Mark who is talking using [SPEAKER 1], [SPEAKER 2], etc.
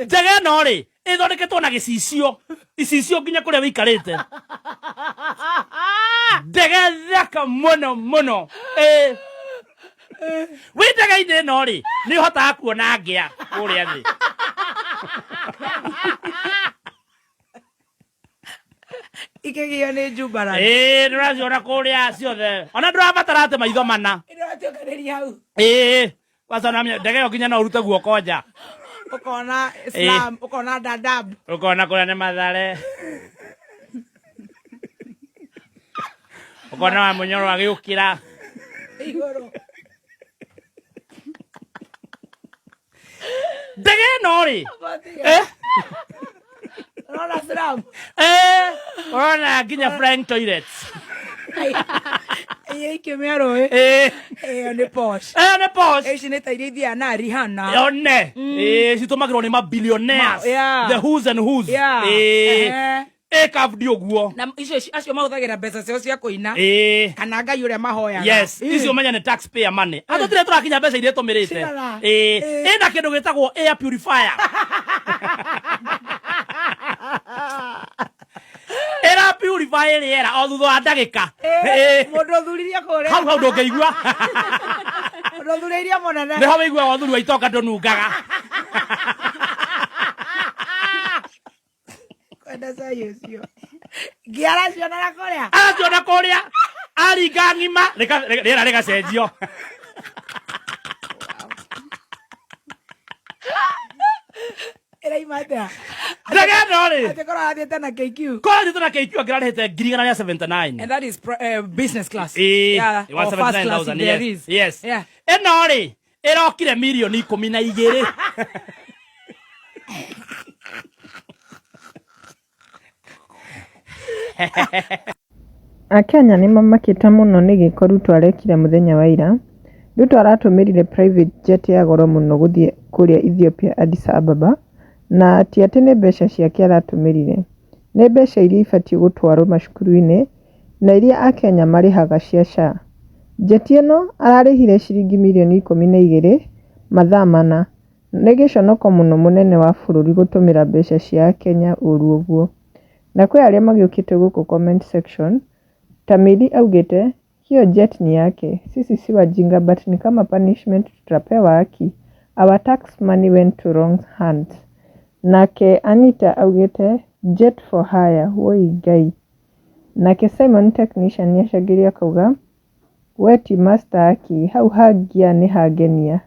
[SPEAKER 1] Ndege no ri ithondeketwo na gicicio icicio nginya kuria wikarite ndege thaka muno wi ndege-inĩ no ri ni hotaga kuona ngĩa kuria thi
[SPEAKER 2] ikegio ni Jubaland
[SPEAKER 1] nduraciona kuria ciothe ona ndurabatara ati maitho mana
[SPEAKER 2] ndĩratũkanĩria hau
[SPEAKER 1] wasana ndege yo nginya no urute guoko nja
[SPEAKER 2] ukona Islam ukona Dadaab
[SPEAKER 1] ukona kuria ni Mathare ukona wa Munyoro agiukira
[SPEAKER 2] igũrũ
[SPEAKER 1] ndege no ri
[SPEAKER 2] Rona Islam
[SPEAKER 1] ona nginya flying toilets
[SPEAKER 2] ikĩmĩarũ ĩyo nĩ posh ici nĩ ta iria ithiaga na Rihanna
[SPEAKER 1] yone citumagirwo ni mabillionaires the who's and who's kabdi oguo
[SPEAKER 2] na icio acio mahũthagĩra mbeca ciao cia kũina kana ngai ũrĩa mahoyaga
[SPEAKER 1] yes icio menya nĩ taxpayer money andũ tire tũrakinya mbeca iria tũmĩrĩte ĩna kĩndũ gĩtagwo air purifier era purify rĩera o thutha wa ndagĩka
[SPEAKER 2] mũndũ ũthuririe kũrĩa
[SPEAKER 1] hau ndũngĩigua
[SPEAKER 2] mũndũ ũthuririe mũnene
[SPEAKER 1] nĩho wĩiguaga ũthuri wa itoka ndũnungaga
[SPEAKER 2] kwenda caĩ ũcio ngĩaraciona kũrĩa
[SPEAKER 1] araciona kũrĩa aringa ng'ima rĩera rĩgacenjio
[SPEAKER 2] ĩraimata
[SPEAKER 1] ndege no rĩ
[SPEAKER 2] korwo athiĩte na KQ
[SPEAKER 1] korwo athiĩte na KQ angĩrarĩhĩte 179
[SPEAKER 2] and that is business class
[SPEAKER 1] yeah or first class there is yes ĩno rĩ ĩrokire milioni 12
[SPEAKER 3] Akenya nĩ mamakĩte mũno nĩ gĩko Ruto arekire mũthenya wa ira. Ruto aratũmĩrire private jet ya goro mũno gũthiĩ kũrĩa Ethiopia Addis Ababa na ti atĩ nĩ mbeca ciake aratũmĩrire. Nĩ mbeca iria ibatiĩ gũtwarwo macukuru-inĩ na iria Akenya marĩhaga cia SHA. Jet ĩno ararĩhire ciringi milioni 12 mathaa mana. Nĩ gĩconoko mũno mũnene wa bũrũri gũtũmĩra mbeca cia Akenya ũru ũguo. Na kwĩ arĩa magiũkĩte gũkũ comment section Tamili augĩte hiyo jet ni yake, sisi si wajinga but ni kama punishment tutapewa haki. Our tax money went to wrong hands. Nake Anita augĩte jet for hire, woi Ngai. Nake Simon technician nĩacagĩria akauga we ti master haki, hau hangia nĩ hangenia.